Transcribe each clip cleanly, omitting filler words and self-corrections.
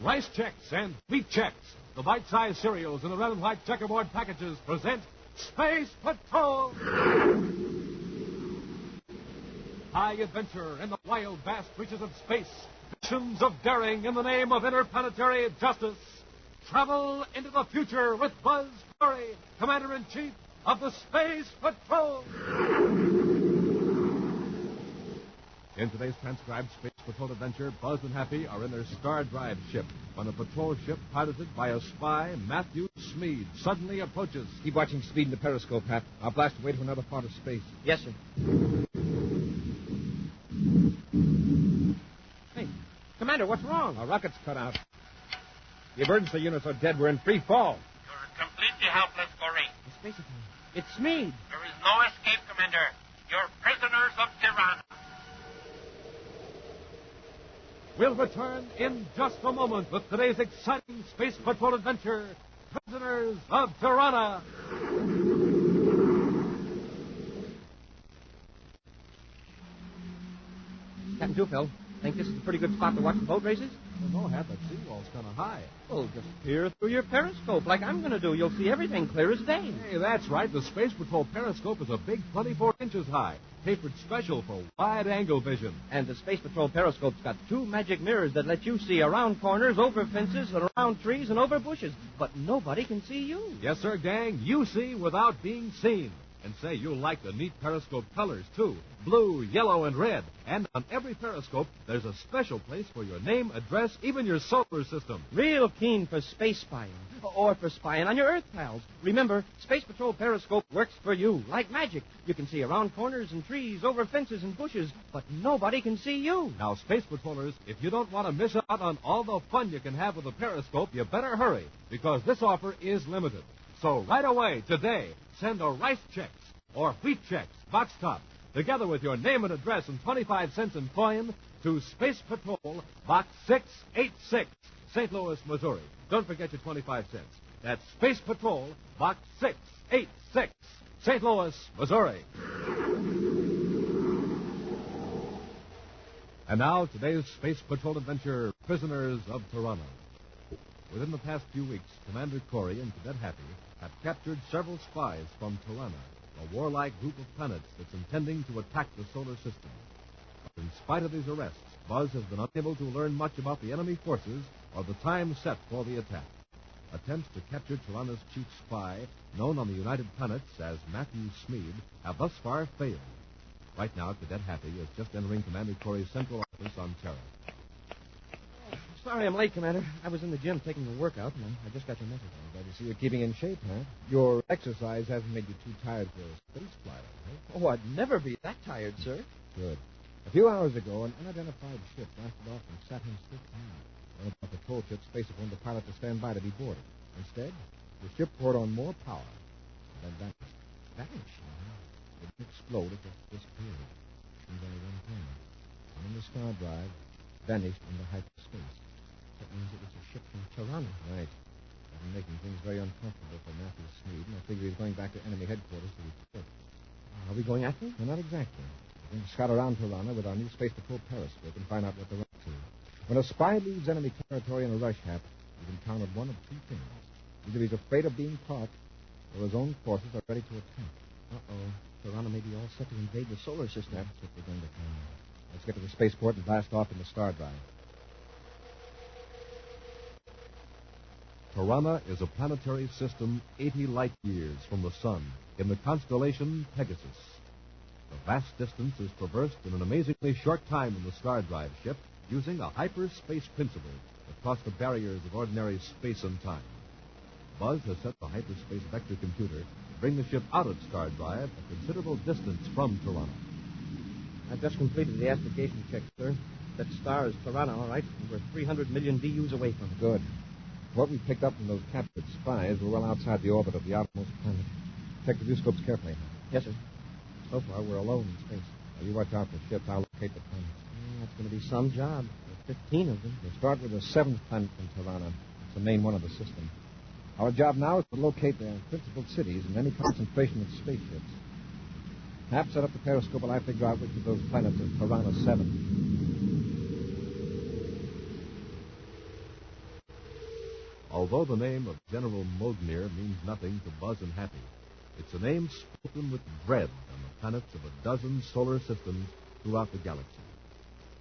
Rice Chex and Wheat Chex, the bite-sized cereals in the red and white checkerboard packages, present Space Patrol! High adventure in the wild, vast reaches of space. Missions of daring in the name of interplanetary justice. Travel into the future with Buzz Curry, Commander-in-Chief of the Space Patrol. In today's transcribed Space Patrol adventure, Buzz and Happy are in their Star Drive ship when a patrol ship piloted by a spy, Matthew Smead, suddenly approaches. Keep watching Speed in the periscope, Hap. I'll blast away to another part of space. Yes, sir. Hey, Commander, what's wrong? Our rocket's cut out. The emergency units are dead. We're in free fall. You're completely helpless, Corey. The Space Patrol. It's Smead. There is no escape, Commander. You're prisoners of Tiranna. We'll return in just a moment with today's exciting Space Patrol adventure, Prisoners of Tiranna. Captain Twofield, think this is a pretty good spot to watch the boat races? Well, no, Hap, that seawall's kind of high. Well, just peer through your periscope like I'm going to do. You'll see everything clear as day. Hey, that's right. The Space Patrol periscope is a big 24 inches high, tapered special for wide-angle vision. And the Space Patrol periscope's got two magic mirrors that let you see around corners, over fences, and around trees, and over bushes. But nobody can see you. Yes, sir, gang. You see without being seen. And say, you'll like the neat periscope colors, too. Blue, yellow, and red. And on every periscope, there's a special place for your name, address, even your solar system. Real keen for space spying. Or for spying on your Earth pals. Remember, Space Patrol periscope works for you, like magic. You can see around corners and trees, over fences and bushes, but nobody can see you. Now, Space Patrollers, if you don't want to miss out on all the fun you can have with the periscope, you better hurry, because this offer is limited. So right away, today, send a Rice Chex or Wheat Chex, box top, together with your name and address and 25 cents in coin to Space Patrol, Box 686, St. Louis, Missouri. Don't forget your 25 cents. That's Space Patrol, Box 686, St. Louis, Missouri. And now, today's Space Patrol adventure, Prisoners of Tiranna. Within the past few weeks, Commander Corey and Cadet Happy have captured several spies from Tiranna, a warlike group of planets that's intending to attack the solar system. But in spite of these arrests, Buzz has been unable to learn much about the enemy forces or the time set for the attack. Attempts to capture Tiranna's chief spy, known on the United Planets as Matthew Smead, have thus far failed. Right now, Cadet Happy is just entering Commander Corey's central office on Terra. Sorry I'm late, Commander. I was in the gym taking a workout, and I just got your message. I'm glad to see you're keeping in shape, huh? Your exercise hasn't made you too tired for a space flight, huh? Oh, I'd never be that tired, sir. Good. A few hours ago, an unidentified ship blasted off from Saturn's fifth planet. One of the patrol ships Spacer warned the pilot to stand by to be boarded. Instead, the ship poured on more power and then vanished. Vanished? It didn't explode, it just disappeared. Seems only one thing. And in the star drive, vanished into hyperspace. That means it was a ship from Tiranna. Right. I've been making things very uncomfortable for Matthew Smead, and I figure he's going back to enemy headquarters to report. Are we going after him? No, not exactly. We're going to scout around Tiranna with our new Space Patrol periscope and find out what they're up to. When a spy leaves enemy territory in a rush, Hap, you can count on one of two things. Either he's afraid of being caught, or his own forces are ready to attack. Uh-oh. Tiranna may be all set to invade the solar system. That's what we're going to find out. Let's get to the spaceport and blast off in the star drive. Tiranna is a planetary system 80 light years from the sun in the constellation Pegasus. The vast distance is traversed in an amazingly short time in the Star Drive ship using a hyperspace principle that crosses the barriers of ordinary space and time. Buzz has set the hyperspace vector computer to bring the ship out of Star Drive a considerable distance from Tiranna. I've just completed the astrogation check, sir. That star is Tiranna, all right, and we're 300 million DUs away from it. Good. What we picked up from those captured spies were well outside the orbit of the outermost planet. Check the viewscopes carefully. Yes, sir. So far, we're alone in space. Now, you watch out for ships. I'll locate the planets. That's going to be some job. There are 15 of them. We'll start with the seventh planet from Tiranna. It's the main one of the system. Our job now is to locate the principal cities and any concentration of spaceships. Hap, set up the periscope while I figure out which of those planets is Tiranna 7. although the name of General Mognir means nothing to Buzz and Happy, it's a name spoken with dread on the planets of a dozen solar systems throughout the galaxy.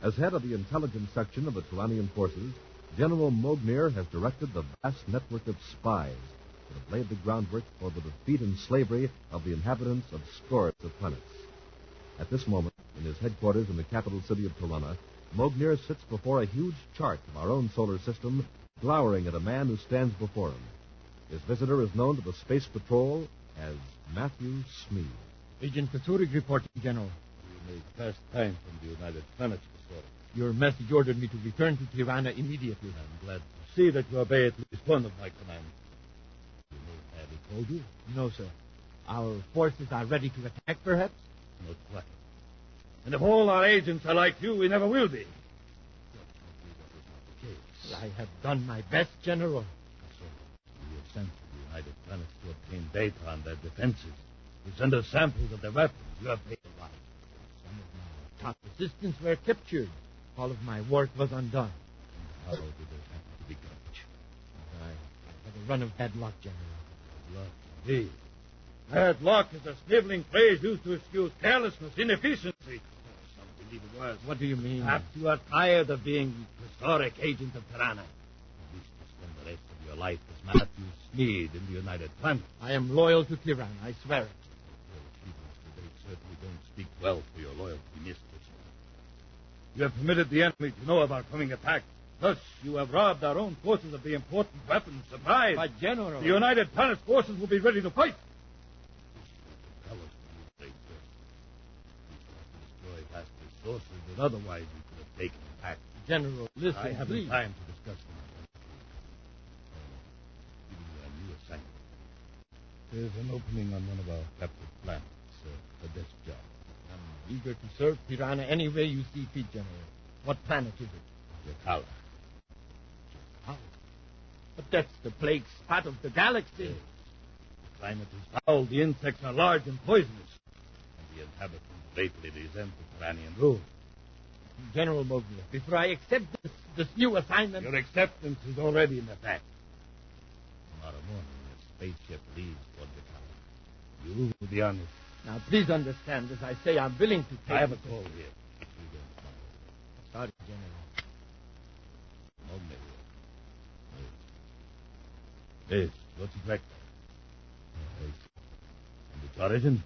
As head of the intelligence section of the Tyrannian forces, General Mognir has directed the vast network of spies that have laid the groundwork for the defeat and slavery of the inhabitants of scores of planets. At this moment, in his headquarters in the capital city of Tiranna, Mognir sits before a huge chart of our own solar system, glowering at a man who stands before him. His visitor is known to the Space Patrol as Matthew Smead. Agent Kasurik reporting, General. You made fast time from the United Planets, Professor. Your message ordered me to return to Tiranna immediately. I'm glad to see that you obey at least one of my commands. You know, have I told you? No, sir. Our forces are ready to attack, perhaps? Not quite. And if all our agents are like you, we never will be. I have done my best, General. So, we have sent to the United Planets to obtain data on their defenses. To send us samples of their weapons. You have paid a lot. Some of my top assistants were captured. All of my work was undone. How did it happen to be captured? I had a run of bad luck, General. Luck, indeed. Bad luck is a sniveling phrase used to excuse carelessness, inefficiency. Something even worse. What do you mean? Perhaps you are tired of being the historic agent of Tiranna. At least to spend the rest of your life as Matthew Smead in the United Planets. I am loyal to Tiranna, I swear it. Your achievements to date certainly don't speak well for your loyalty, mistress. You have permitted the enemy to know of our coming attack. Thus, you have robbed our own forces of the important weapons supplied. But, General... The United Planets forces will be ready to fight. Tell us when you break first. We shall destroy vast resources that otherwise we could have taken back. General, listen, I haven't please. time to discuss them. Giving you a new assignment. There's an opening on one of our captured planets. A desk job. I'm eager to serve Tiranna any way you see fit, General. What planet is it? Yakala. But that's the plague spot of the galaxy. Yes. The climate is foul, the insects are large and poisonous, and the inhabitants greatly resent the Tirannian rule. General Mognir, before I accept this new assignment... Your acceptance is already in effect. Tomorrow morning, a spaceship leaves for Yakala. You will be on it. Now, please understand, as I say, I'm willing to take... I have a call here. You don't mind. Sorry, General. Mognir. Yes, what's it like? And its origin?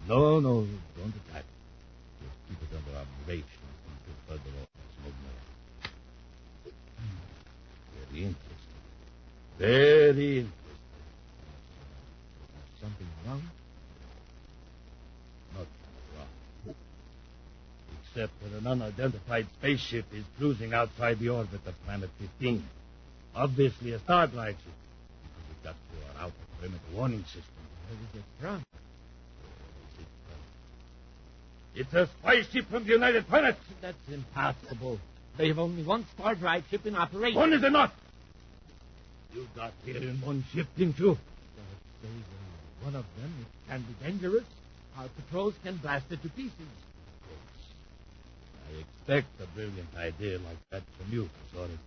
No, don't attack. Just keep it under observation until further orders, Mognir. Very interesting. Very interesting. Something wrong? Nothing wrong. Except that an unidentified spaceship is cruising outside the orbit of Planet 15. Obviously a star drive ship, because it got through our outer perimeter warning system. Where is it from? It's a spy ship from the United Planets. That's impossible. They have only one star drive ship in operation. One is enough. You got here in one ship, didn't you? If there is one of them, it can be dangerous. Our patrols can blast it to pieces. Of course. I expect a brilliant idea like that from you, Professor.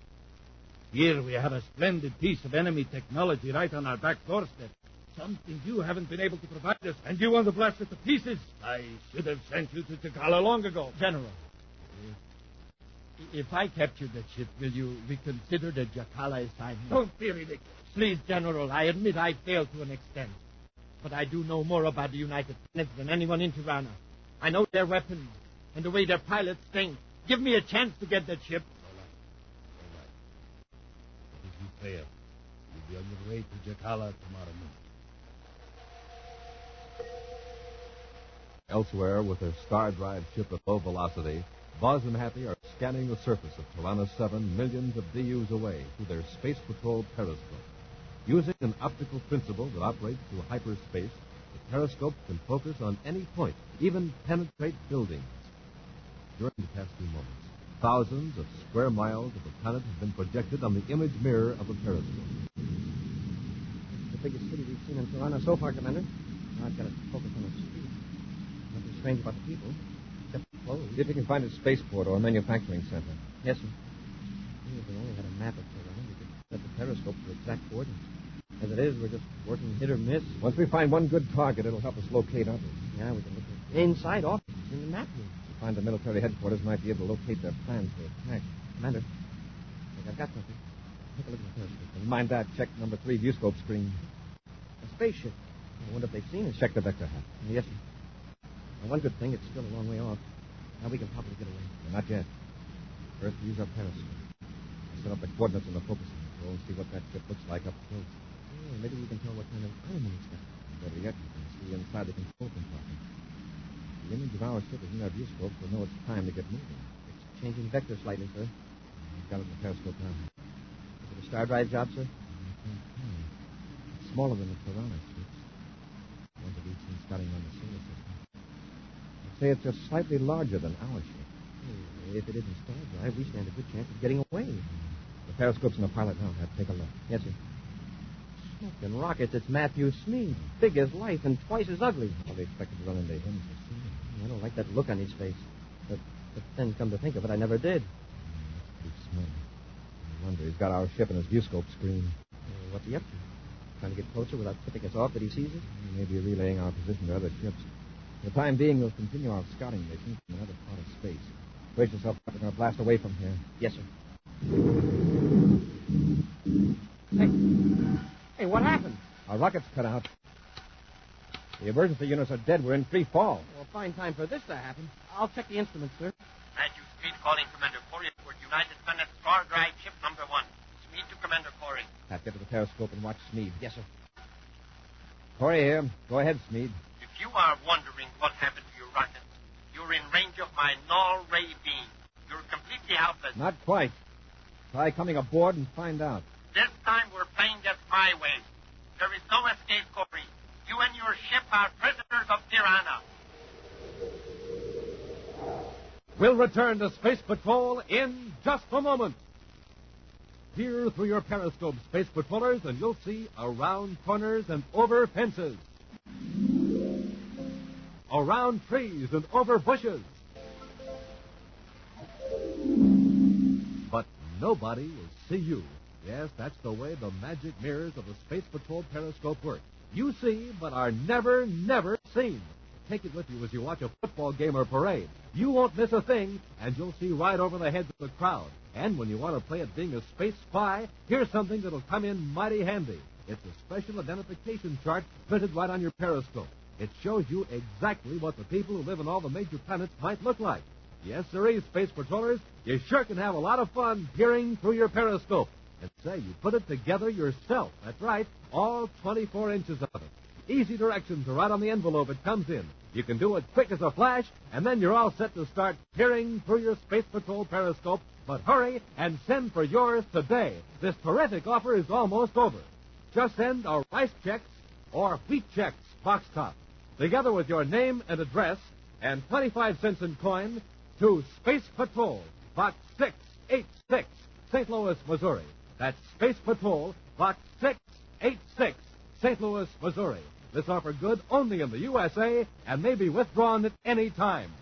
Here we have a splendid piece of enemy technology right on our back doorstep. Something you haven't been able to provide us, and you want to blast it to pieces. I should have sent you to Takala long ago. General, if I capture that ship, will you reconsider the Jakala assignment? Don't be ridiculous. Please, General, I admit I failed to an extent. But I do know more about the United Planets than anyone in Tiranna. I know their weapons and the way their pilots think. Give me a chance to get that ship. All right. But if you fail, you'll be on your way to Jakala tomorrow morning. Elsewhere, with their star drive ship at low velocity, Buzz and Happy are scanning the surface of Tiranna 7 millions of DUs away through their Space Patrol periscope. Using an optical principle that operates through hyperspace, the periscope can focus on any point, even penetrate buildings. During the past few moments, thousands of square miles of the planet have been projected on the image mirror of the periscope. The biggest city we've seen in Tiranna so far, Commander. Now I've got to focus on the street. Nothing strange about the people, except the clothes. See if you can find a spaceport or a manufacturing center. Yes, sir. If we only had a map of Tiranna, we could set the periscope for exact coordinates. As it is, we're just working hit or miss. Once we find one good target, it'll help us locate others. Yeah, we can look at inside offices in the map room. We find the military headquarters might be able to locate their plans for attack. Commander, I think I've got something. Take a look at the periscope. Never mind that. Check number 3 viewscope screen. A spaceship. I wonder if they've seen us. Check the vector hat. Yes, sir. Now, one good thing, it's still a long way off. Now we can probably get away. Well, not yet. First, we use our periscope. We'll set up the coordinates in the focusing control and see what that ship looks like up close. Yeah, maybe we can tell what kind of armament it's got. Better yet, we can see inside the control compartment. The image of our ship is in our viewscope, so we'll know it's time to get moving. It's changing vector slightly, sir. We've got it in the periscope now. Is it a star drive job, sir? It's smaller than the Tiranna ships. The ones that we've seen scouting around the solar system. I'd say it's just slightly larger than our ship. If it isn't star drive, we stand a good chance of getting away. The periscope's in the pilot now. Take a look. Yes, sir. Smoking rockets, it's Matthew Smead. Big as life and twice as ugly. Well, they expected to run into him so soon. I don't like that look on his face. But then, come to think of it, I never did. That's pretty smart. No wonder he's got our ship in his viewscope screen. What's he up to? Trying to get closer without tipping us off that he sees us? He may be relaying our position to other ships. For the time being, we'll continue our scouting mission from another part of space. Brace yourself. We're going to blast away from here. Yes, sir. Hey, what happened? Our rockets cut out. The emergency units are dead. We're in free fall. Well, fine time for this to happen. I'll check the instruments, sir. Matthew Smead calling Commander Corey for United Planet Star Drive Ship number 1. Smead to Commander Corey. Pat, get to the periscope and watch Smead. Yes, sir. Corey here. Go ahead, Smead. If you are wondering what happened to your rockets, you're in range of my null ray beam. You're completely helpless. Not quite. Try coming aboard and find out. This time we're playing this my way. There is no escape, Corey. You and your ship are prisoners of Tiranna. We'll return to Space Patrol in just a moment. Peer through your periscope, Space Patrollers, and you'll see around corners and over fences. Around trees and over bushes. But nobody will see you. Yes, that's the way the magic mirrors of the Space Patrol periscope work. You see, but are never, never seen. Take it with you as you watch a football game or parade. You won't miss a thing, and you'll see right over the heads of the crowd. And when you want to play at being a space spy, here's something that'll come in mighty handy. It's a special identification chart printed right on your periscope. It shows you exactly what the people who live on all the major planets might look like. Yes, sirree, Space Patrollers, you sure can have a lot of fun peering through your periscope. And say, you put it together yourself. That's right, all 24 inches of it. Easy directions are right on the envelope it comes in. You can do it quick as a flash, and then you're all set to start peering through your Space Patrol periscope. But hurry and send for yours today. This terrific offer is almost over. Just send a rice checks or wheat checks box top, together with your name and address, and 25 cents in coin to Space Patrol, Box 686, St. Louis, Missouri. That's Space Patrol, Box 686, St. Louis, Missouri. This offer good only in the USA and may be withdrawn at any time.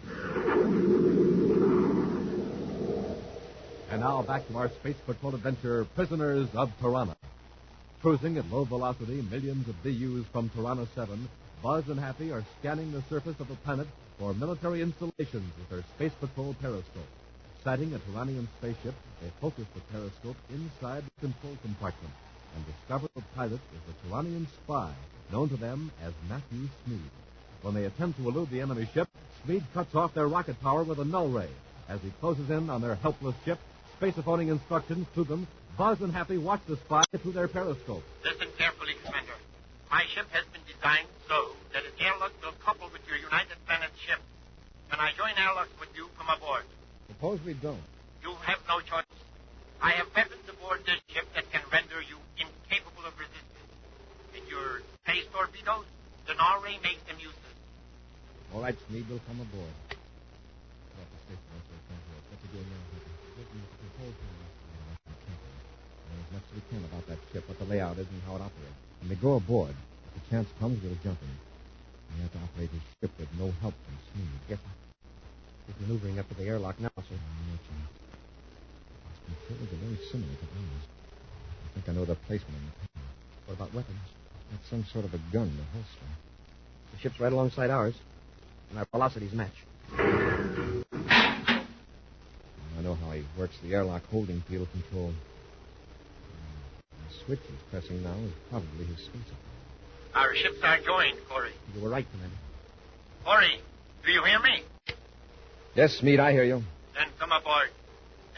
And now back to our Space Patrol adventure, Prisoners of Tiranna. Cruising at low velocity, millions of DUs from Tiranna 7, Buzz and Happy are scanning the surface of the planet for military installations with their Space Patrol periscope. Sighting a Tyrannian spaceship, they focus the periscope inside the control compartment and discover the pilot is the Tyrannian spy, known to them as Matthew Smead. When they attempt to elude the enemy ship, Smead cuts off their rocket power with a null ray. As he closes in on their helpless ship, spacephoning instructions to them, Buzz and Happy watch the spy through their periscope. Listen carefully, Commander. My ship has been designed so that its airlock will couple with your United Planet ship. When I join airlock with you, come aboard. Suppose we don't. You have no choice. I have weapons aboard this ship that can render you incapable of resistance. And your space torpedoes, the null ray makes them useless. All right, Smead, we'll come aboard. What you doing now, Happy? Looking at the control panel. As much as we can about that ship, what the layout is and how it operates. When we go aboard, if the chance comes, we'll jump in. We have to operate this ship with no help from Smead. Yes, sir. He's maneuvering up to the airlock now, sir. His controls are very similar to ours. I think think I know their placement in the tower. What about weapons? That's some sort of a gun in the holster. The ship's right alongside ours, and our velocities match. I know how he works the airlock holding field control. The switch he's pressing now is probably his spacer. Our ships are joined, Corey. You were right, Commander. Corey, do you hear me? Yes, Smeed, I hear you. Then come aboard.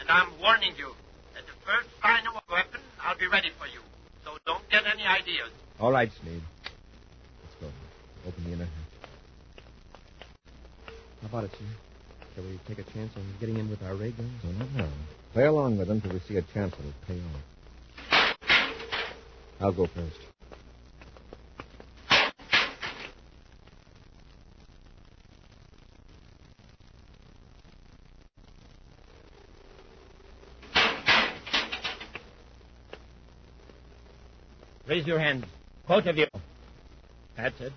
And I'm warning you, at the first sign of a weapon, I'll be ready for you. So don't get any ideas. All right, Smeed. Let's go. Open the inner hatch. How about it, sir? Shall we take a chance on getting in with our ray guns? No, not now. Play along with them till we see a chance that'll pay off. I'll go first. Raise your hands, both of you. That's it.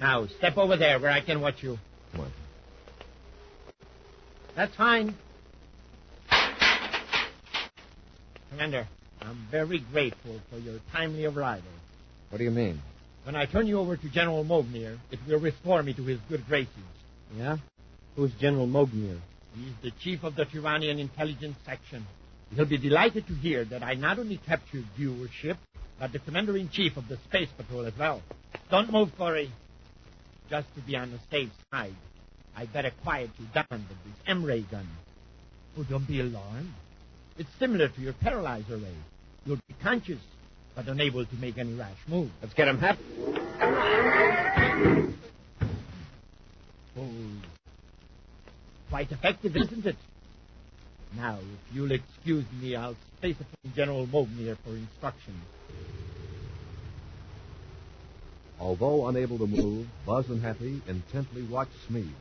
Now, step over there where I can watch you. Come on. That's fine. Commander, I'm very grateful for your timely arrival. What do you mean? When I turn you over to General Mognier, it will restore me to his good graces. Yeah? Who's General Mognier? He's the chief of the Tyrannian intelligence section. He'll be delighted to hear that I not only captured your ship, but the commander-in-chief of the space patrol as well. Don't move, Corey. Just to be on the safe side, I better quiet you down with this M-ray gun. Oh, don't be alarmed. It's similar to your paralyzer ray. You'll be conscious, but unable to make any rash move. Let's get him happy. Oh, quite effective, isn't it? Now, if you'll excuse me, I'll space upon General Mognier for instructions. Although unable to move, Buzz and Happy intently watch Smeed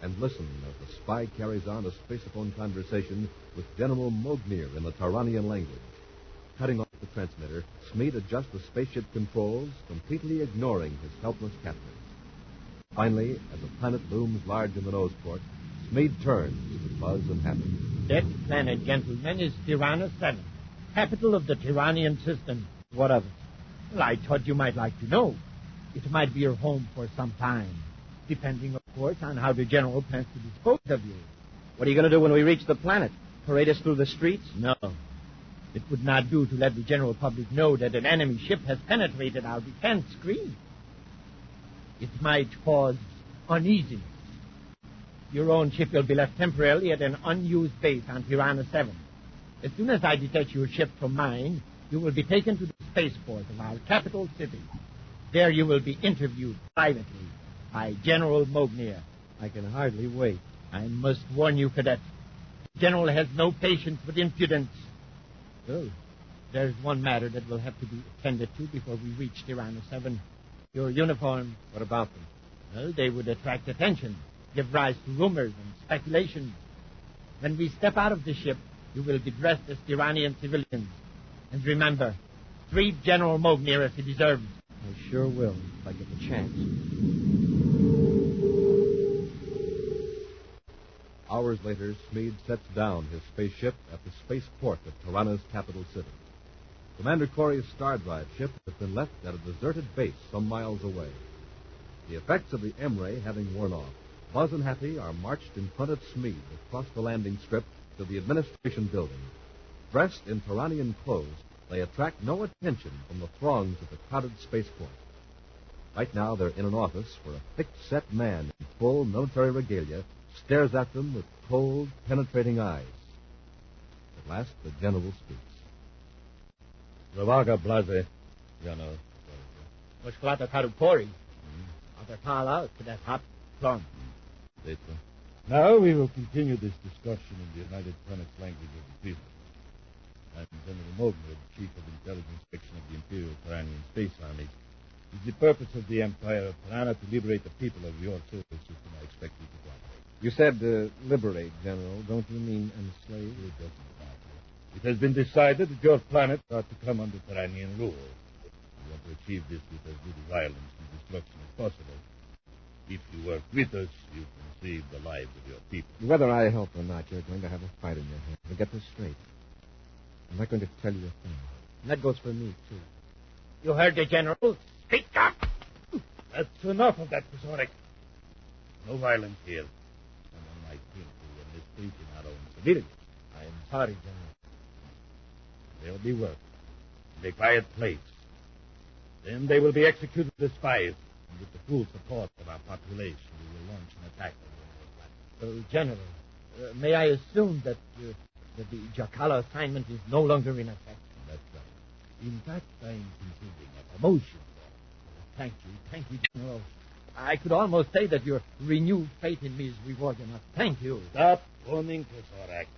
and listen as the spy carries on a spacephone conversation with General Mognier in the Tyrannian language. Cutting off the transmitter, Smeed adjusts the spaceship controls, completely ignoring his helpless captor. Finally, as the planet looms large in the nose port, Smeed turns to Buzz and Happy. That planet, gentlemen, is Tiranna 7, capital of the Tyrannian system. What of it? Well, I thought you might like to know. It might be your home for some time, depending, of course, on how the general plans to dispose of you. What are you going to do when we reach the planet? Parade us through the streets? No. It would not do to let the general public know that an enemy ship has penetrated our defense screen. It might cause uneasiness. Your own ship will be left temporarily at an unused base on Tiranna 7. As soon as I detach your ship from mine, you will be taken to the spaceport of our capital city. There you will be interviewed privately by General Mognier. I can hardly wait. I must warn you, Cadet. The General has no patience with impudence. Oh, there's one matter that will have to be attended to before we reach Tiranna 7. Your uniform. What about them? Well, they would attract attention, give rise to rumors and speculations. When we step out of the ship, you will be dressed as Tyrannian civilians. And remember, treat General Mognier as he deserves. I sure will, if I get the chance. Hours later, Smeed sets down his spaceship at the spaceport of Tiranna's capital city. Commander Corey's Star Drive ship has been left at a deserted base some miles away. The effects of the M-ray having worn off, Buzz and Happy are marched in front of Smeed across the landing strip to the administration building. Dressed in Tyrannian clothes, they attract no attention from the throngs of the crowded spaceport. Right now, they're in an office where a thick-set man in full military regalia stares at them with cold, penetrating eyes. At last, the general speaks. Zavaga Blaze, General. Moshklata Karukori. Atatala, Cadet Hop, Plum. Now we will continue this discussion in the United Planets language of the people. I'm General Mognier, the Chief of Intelligence Section of the Imperial Tyrannian Space Army. It's the purpose of the Empire of Tiranna to liberate the people of your solar system. I expect you to cooperate. You said liberate, General. Don't you mean enslave? It doesn't matter. It has been decided that your planet ought to come under Tyrannian rule. We want to achieve this with as little violence and destruction as possible. If you work with us, you can save the lives of your people. Whether I help or not, you're going to have a fight in your hands. But get this straight. I'm not going to tell you a thing. And that goes for me, too. You heard the General. Speak up! That's enough of that, Kazorek. No violence here. Someone might think we are mistreating our own civilians. I am sorry, General. There'll be work. In a quiet place. Then they will be executed as spies. And with the full support of our population, we will launch an attack on the world. General, may I assume that the Jacala assignment is no longer in effect? That's right. In fact, I'm considering a promotion. Thank you, General. I could almost say that your renewed faith in me is reward enough. Thank you. Stop phoning, Kazorek.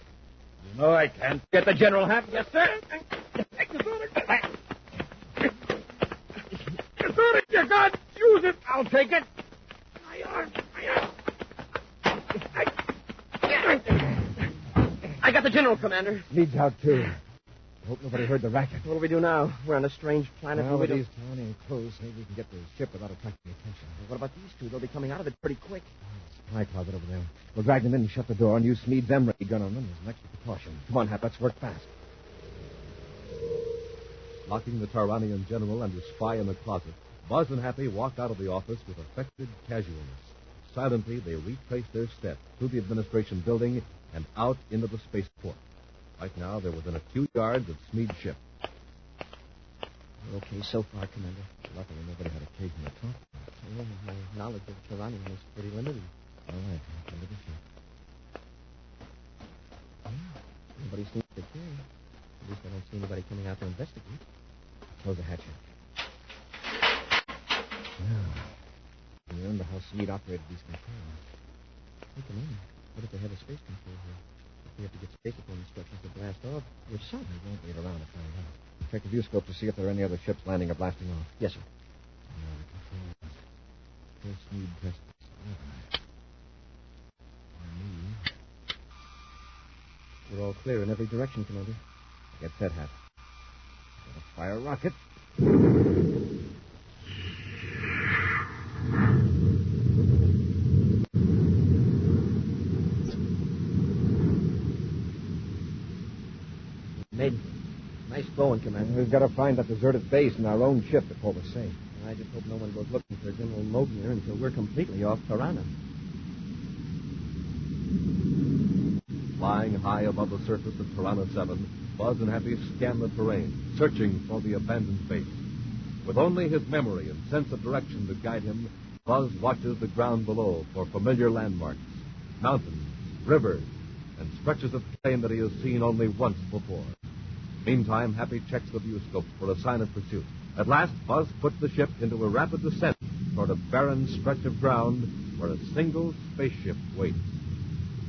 You know I can't Get the general hat. Yes, sir. You can't use it. I'll take it. I got the general, Commander. Leads out, too. I hope nobody heard the racket. What do we do now? We're on a strange planet. Well, with don't- these towering clothes, maybe we can get the ship without attracting attention. What about these two? They'll be coming out of it pretty quick. Supply closet over there. We'll drag them in and shut the door and use Smeed's M-ray gun on them as an extra precaution. Come on, Hap, let's work fast. Locking the Taranian general and his spy in the closet, Buzz and Happy walked out of the office with affected casualness. Silently, they retraced their steps through the administration building and out into the spaceport. Right now, they're within a few yards of Smeed's ship. We're okay so far, Commander. Luckily, nobody had occasion to talk. Yeah, my knowledge of Tiranna is pretty limited. All right, I'll give it to you. Nobody seems to care. At least I don't see anybody coming out to investigate. Close the hatch. Now, you remember how Smeed operated these controls. Hey, Commander, what if they have a space control here? If we have to get spaceport instructions to blast off, we're sunk. We won't wait around to find out. Check the viewscope to see if there are any other ships landing or blasting off. Yes, sir. Now, the controls. First Smeed pressed the start. We're all clear in every direction, Commander. Get set, Hap. Gotta fire a rocket. Made it. Nice going, Commander. We've got to find that deserted base in our own ship before we're safe. I just hope no one goes looking for General Mogner until we're completely off Tiranna. Flying high above the surface of Tiranna 7, Buzz and Happy scan the terrain, searching for the abandoned base. With only his memory and sense of direction to guide him, Buzz watches the ground below for familiar landmarks, mountains, rivers, and stretches of plain that he has seen only once before. Meantime, Happy checks the viewscope for a sign of pursuit. At last, Buzz puts the ship into a rapid descent toward a barren stretch of ground where a single spaceship waits.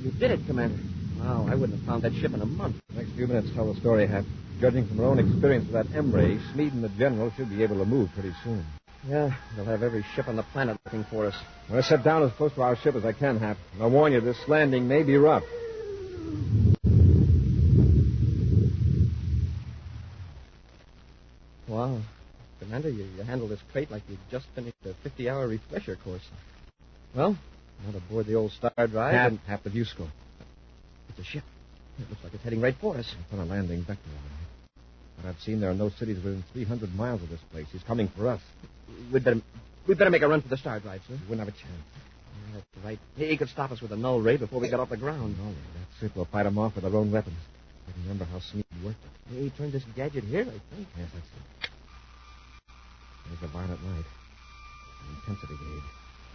You did it, Commander. Wow, I wouldn't have found that ship in a month. The next few minutes tell the story, Hap. Judging from our own experience with that M-ray, Smeed and the General should be able to move pretty soon. Yeah, they'll have every ship on the planet looking for us. I'm going to set down as close to our ship as I can, Hap. And I warn you, this landing may be rough. Wow. Commander, you handle this crate like you've just finished a 50-hour refresher course. Well, now to board the old star drive. Hap the viewscope. It's a ship. It looks like it's heading right for us. I put a landing vector on it. But I've seen there are no cities within 300 miles of this place. He's coming for us. We'd better make a run for the star drive, sir. We wouldn't have a chance. Yeah, that's right. He could stop us with a null ray before we got off the ground. No, that's it. We'll fight him off with our own weapons. I remember how Smeed worked it. He turned this gadget here, I think. Yes, that's it. There's the violet light. The intensity gauge.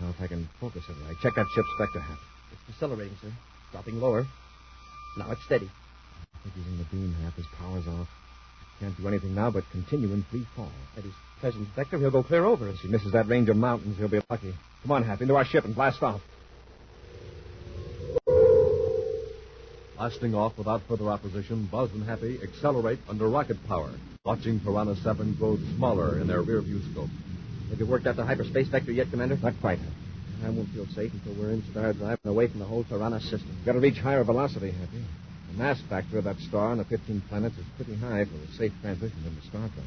Now, if I can focus it right. Check that ship's vector, Hap. It's decelerating, sir. Dropping lower. Now it's steady. I think he's in the beam, Hap. His power's off. Can't do anything now but continue in free fall. At his present vector, he'll go clear over us. If he misses that range of mountains, he'll be lucky. Come on, Hap, into our ship and blast off. Blasting off without further opposition, Buzz and Happy accelerate under rocket power, watching Tiranna 7 grow smaller in their rear view scope. Have you worked out the hyperspace vector yet, Commander? Not quite, Hap. I won't feel safe until we're in star drive and away from the whole Tiranna system. Got to reach higher velocity, Happy. The mass factor of that star and the 15 planets is pretty high for a safe transition into star drive.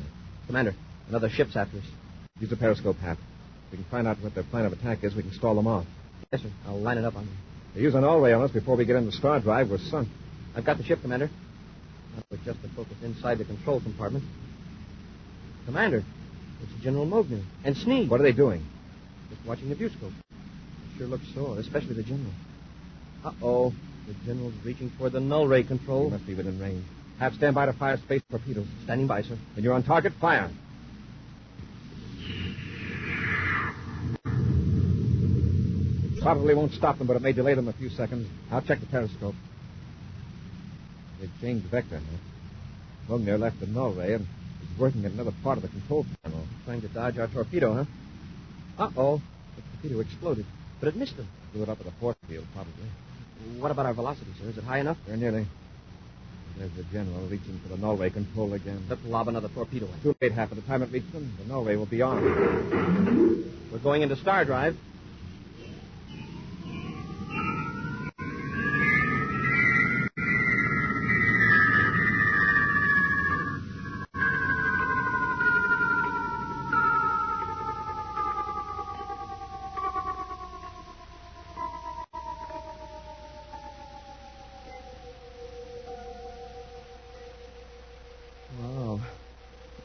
Commander, another ship's after us. Use the periscope, Hap. If we can find out what their plan of attack is, we can stall them off. Yes, sir. I'll line it up on them. They use an all-ray on us before we get into star drive. We're sunk. I've got the ship, Commander. I'll adjust the focus inside the control compartment. Commander, it's General Mogner and Sneed. What are they doing? Just watching the viewscope. Sure looks sore, especially the General. Uh-oh. The General's reaching for the null ray control. He must be within range. Have stand by to fire space torpedoes. Standing by, sir. When you're on target, fire. It probably won't stop them, but it may delay them a few seconds. I'll check the periscope. They've changed vector, huh? Mogner left the null ray and is working at another part of the control panel. Trying to dodge our torpedo, huh? Uh-oh. The torpedo exploded, but it missed him. Blew it up at the force field, probably. What about our velocity, sir? Is it high enough? Very nearly. There's the General reaching for the null ray control again. Let's lob another torpedo in. Too late. Half of the time it reaches them, the null ray will be on. We're going into star drive.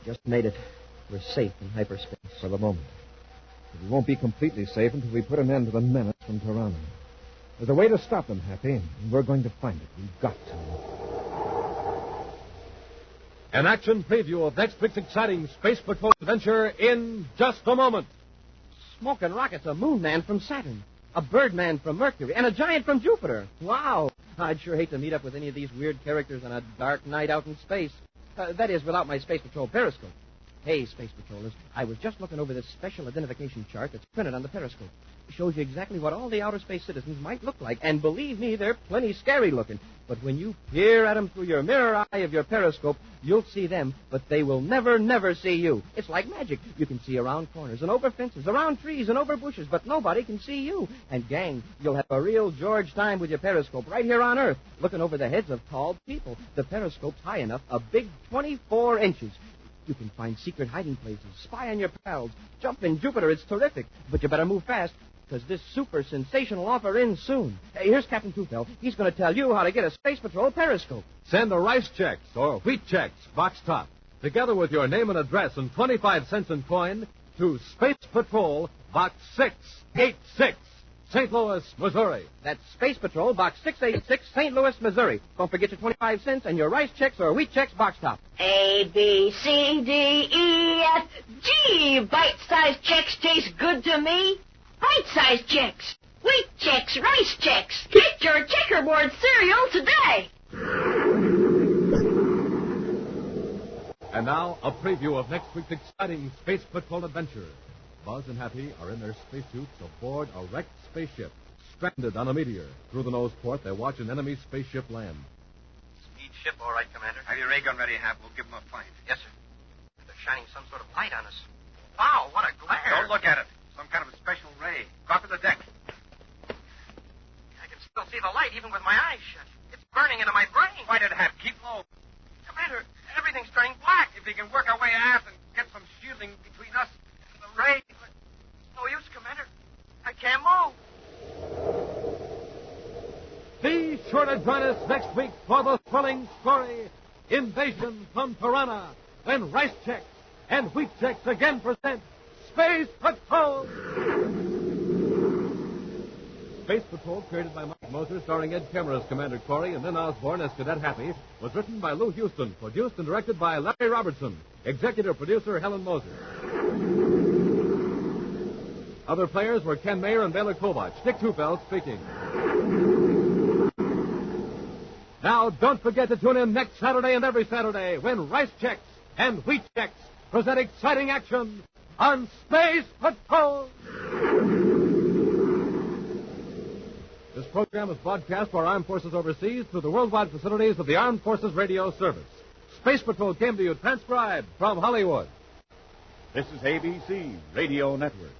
Just made it. We're safe in hyperspace. For the moment. But we won't be completely safe until we put an end to the menace from Tiranna. There's a way to stop them, Happy, and we're going to find it. We've got to. An action preview of next week's exciting Space Patrol adventure in just a moment. Smoking rockets, a moon man from Saturn, a bird man from Mercury, and a giant from Jupiter. Wow. I'd sure hate to meet up with any of these weird characters on a dark night out in space. That is, without my Space Patrol periscope. Hey, Space Patrollers, I was just looking over this special identification chart that's printed on the periscope. It shows you exactly what all the outer space citizens might look like, and believe me, they're plenty scary looking. But when you peer at them through your mirror eye of your periscope, you'll see them, but they will never, never see you. It's like magic. You can see around corners and over fences, around trees and over bushes, but nobody can see you. And, gang, you'll have a real George time with your periscope right here on Earth, looking over the heads of tall people. The periscope's high enough, a big 24 inches. You can find secret hiding places, spy on your pals, jump in Jupiter. It's terrific. But you better move fast, because this super sensational offer ends soon. Hey, here's Captain Tufel. He's going to tell you how to get a Space Patrol periscope. Send the rice checks or wheat checks, box top, together with your name and address and 25 cents in coin to Space Patrol, Box 686, St. Louis, Missouri. That's Space Patrol, Box 686, St. Louis, Missouri. Don't forget your 25 cents and your rice checks or wheat checks box top. A, B, C, D, E, F, G. Bite-sized checks taste good to me. Bite-sized checks. Wheat checks, rice checks. Get your checkerboard cereal today. And now, a preview of next week's exciting Space Patrol adventure. Buzz and Happy are in their spacesuits aboard a wrecked spaceship, stranded on a meteor. Through the nose port, they watch an enemy spaceship land. Speed ship, all right, Commander. Have your ray gun ready, Hap. We'll give them a fight. Yes, sir. They're shining some sort of light on us. Wow, what a glare. Don't look at it. Some kind of a special ray. Drop to the deck. I can still see the light even with my eyes shut. It's burning into my brain. Fight it, Hap. Keep low. Commander, everything's turning black. If we can work our way aft and get some shielding between us and the ray. No use, Commander. I can't move. Be sure to join us next week for the thrilling story, Invasion from Tiranna, when Rice Checks and Wheat Checks again present Space Patrol. Space Patrol, created by Mike Moser, starring Ed Kemmer as Commander Corey and Lynn Osborne as Cadet Happy, was written by Lou Houston, produced and directed by Larry Robertson, executive producer Helen Moser. Other players were Ken Mayer and Baylor Kobach. Dick Tufel speaking. Now, don't forget to tune in next Saturday and every Saturday when Rice Checks and Wheat Checks present exciting action on Space Patrol. This program is broadcast for armed forces overseas through the worldwide facilities of the Armed Forces Radio Service. Space Patrol came to you transcribed from Hollywood. This is ABC Radio Network.